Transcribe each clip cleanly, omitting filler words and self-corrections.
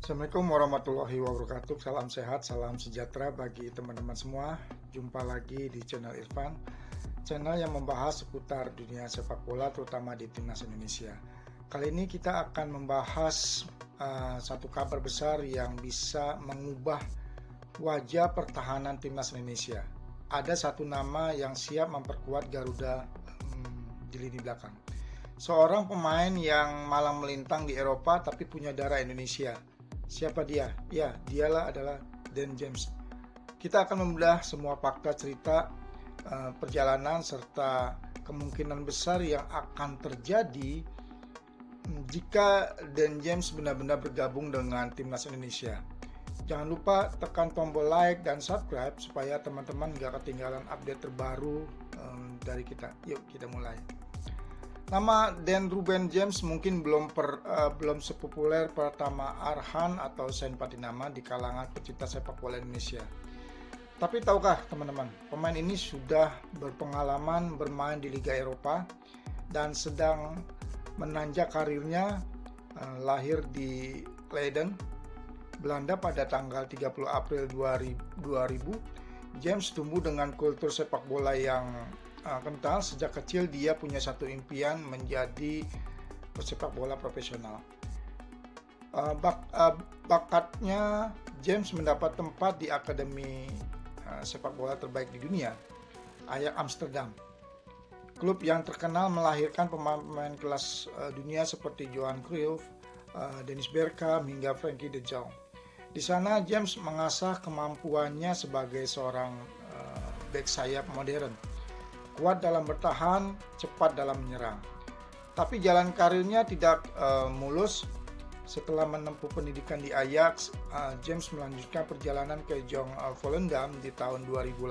Assalamualaikum warahmatullahi wabarakatuh. Salam sehat, salam sejahtera bagi teman-teman semua. Jumpa lagi di channel Irfan, channel yang membahas seputar dunia sepak bola, terutama di timnas Indonesia. Kali ini kita akan membahas satu kabar besar yang bisa mengubah wajah pertahanan timnas Indonesia. Ada satu nama yang siap memperkuat Garuda di lini belakang. Seorang pemain yang malang melintang di Eropa tapi punya darah Indonesia. Siapa dia? Ya, dialah adalah Dan James. Kita akan membedah semua fakta cerita perjalanan serta kemungkinan besar yang akan terjadi jika Dan James benar-benar bergabung dengan timnas Indonesia. Jangan lupa tekan tombol like dan subscribe supaya teman-teman gak ketinggalan update terbaru dari kita. Yuk kita mulai. Nama Dan Ruben James mungkin belum sepopuler pertama Arhan atau Sain Patinama di kalangan pecinta sepak bola Indonesia. Tapi tahukah teman-teman, pemain ini sudah berpengalaman bermain di Liga Eropa dan sedang menanjak karirnya. Lahir di Leiden, Belanda pada tanggal 30 April 2000. James tumbuh dengan kultur sepak bola yang kental. Sejak kecil dia punya satu impian menjadi pesepak bola profesional. Bakatnya James mendapat tempat di akademi sepak bola terbaik di dunia, Ajax Amsterdam. Klub yang terkenal melahirkan pemain kelas dunia seperti Johan Cruyff, Dennis Bergkamp hingga Frenkie de Jong. Di sana James mengasah kemampuannya sebagai seorang bek sayap modern. Kuat dalam bertahan, cepat dalam menyerang. Tapi jalan karirnya tidak mulus. Setelah menempuh pendidikan di Ajax, James melanjutkan perjalanan ke Jong Volendam di tahun 2018.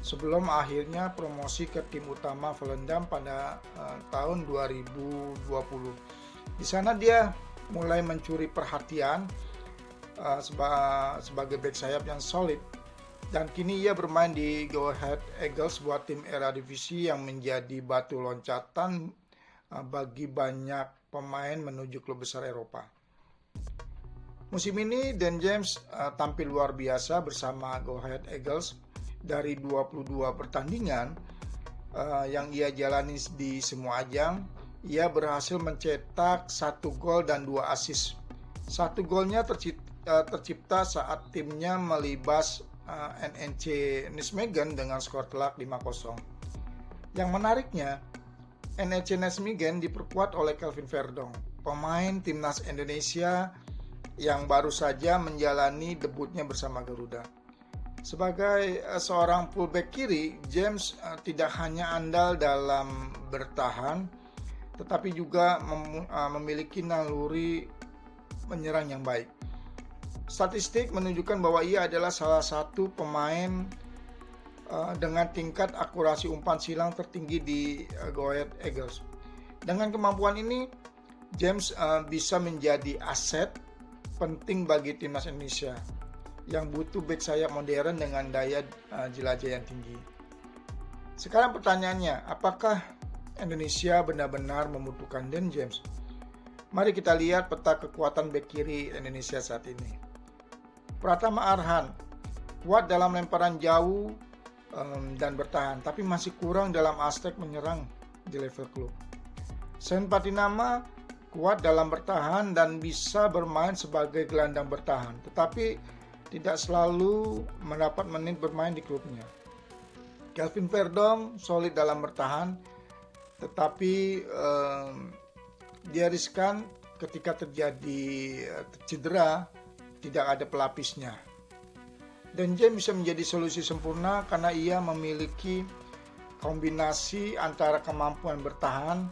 Sebelum akhirnya promosi ke tim utama Volendam pada tahun 2020. Di sana dia mulai mencuri perhatian sebagai bek sayap yang solid. Dan kini ia bermain di Go Ahead Eagles, sebuah tim Eredivisie yang menjadi batu loncatan bagi banyak pemain menuju klub besar Eropa. Musim ini Dan James tampil luar biasa bersama Go Ahead Eagles. Dari 22 pertandingan yang ia jalani di semua ajang, ia berhasil mencetak 1 gol dan 2 assist. 1 golnya tercipta saat timnya melibas NEC Nijmegen dengan skor telak 5-0. Yang menariknya, NEC Nijmegen diperkuat oleh Kelvin Verdong, pemain timnas Indonesia yang baru saja menjalani debutnya bersama Garuda. Sebagai seorang fullback kiri, James tidak hanya andal dalam bertahan, tetapi juga memiliki naluri menyerang yang baik. Statistik menunjukkan bahwa ia adalah salah satu pemain dengan tingkat akurasi umpan silang tertinggi di Go Ahead Eagles. Dengan kemampuan ini, James bisa menjadi aset penting bagi timnas Indonesia yang butuh bek sayap modern dengan daya jelajah yang tinggi. Sekarang pertanyaannya, apakah Indonesia benar-benar membutuhkan Dan James? Mari kita lihat peta kekuatan bek kiri Indonesia saat ini. Pratama Arhan kuat dalam lemparan jauh dan bertahan, tapi masih kurang dalam aspek menyerang di level klub. Sain Patinama kuat dalam bertahan dan bisa bermain sebagai gelandang bertahan, tetapi tidak selalu mendapat menit bermain di klubnya. Kelvin Verdong solid dalam bertahan, tetapi dia riskan ketika terjadi cedera, tidak ada pelapisnya. Dan James bisa menjadi solusi sempurna karena ia memiliki kombinasi antara kemampuan bertahan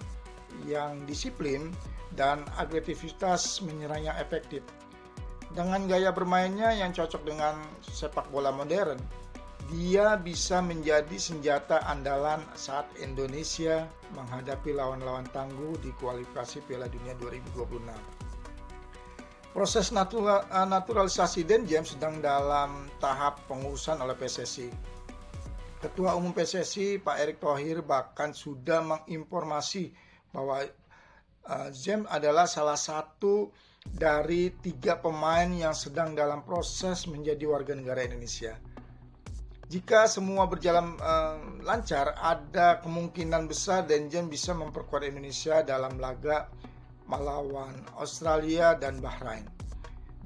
yang disiplin dan agresivitas menyerang yang efektif. Dengan gaya bermainnya yang cocok dengan sepak bola modern, dia bisa menjadi senjata andalan saat Indonesia menghadapi lawan-lawan tangguh di kualifikasi Piala Dunia 2026. Proses naturalisasi Dan James sedang dalam tahap pengurusan oleh PSSI. Ketua Umum PSSI Pak Erick Thohir bahkan sudah menginformasi bahwa James adalah salah satu dari 3 pemain yang sedang dalam proses menjadi warga negara Indonesia. Jika semua berjalan lancar, ada kemungkinan besar Dan James bisa memperkuat Indonesia dalam laga melawan Australia dan Bahrain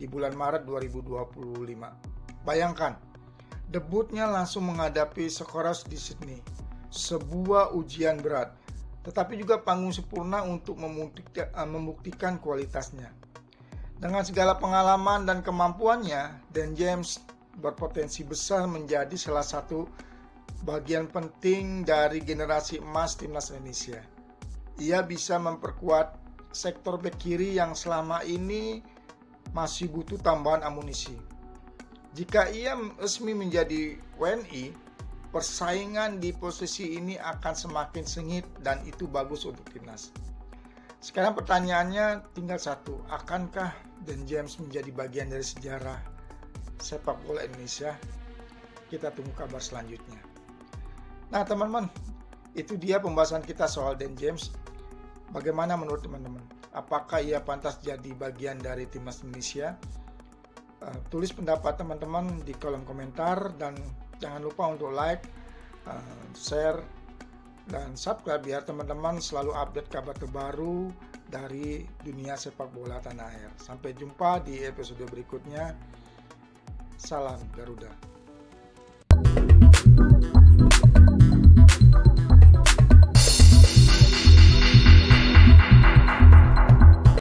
di bulan Maret 2025. Bayangkan, debutnya langsung menghadapi Socceroos di Sydney, sebuah ujian berat, tetapi juga panggung sempurna untuk membuktikan kualitasnya. Dengan segala pengalaman dan kemampuannya, Dan James berpotensi besar menjadi salah satu bagian penting dari generasi emas timnas Indonesia. Ia bisa memperkuat sektor bek kiri yang selama ini masih butuh tambahan amunisi. Jika ia resmi menjadi WNI, persaingan di posisi ini akan semakin sengit dan itu bagus untuk timnas. Sekarang pertanyaannya tinggal satu, akankah Dan James menjadi bagian dari sejarah sepak bola Indonesia? Kita tunggu kabar selanjutnya. Nah teman-teman, itu dia pembahasan kita soal Dan James. Bagaimana menurut teman-teman? Apakah ia pantas jadi bagian dari timnas Indonesia? Tulis pendapat teman-teman di kolom komentar dan jangan lupa untuk like, share, dan subscribe biar teman-teman selalu update kabar terbaru dari dunia sepak bola tanah air. Sampai jumpa di episode berikutnya. Salam Garuda.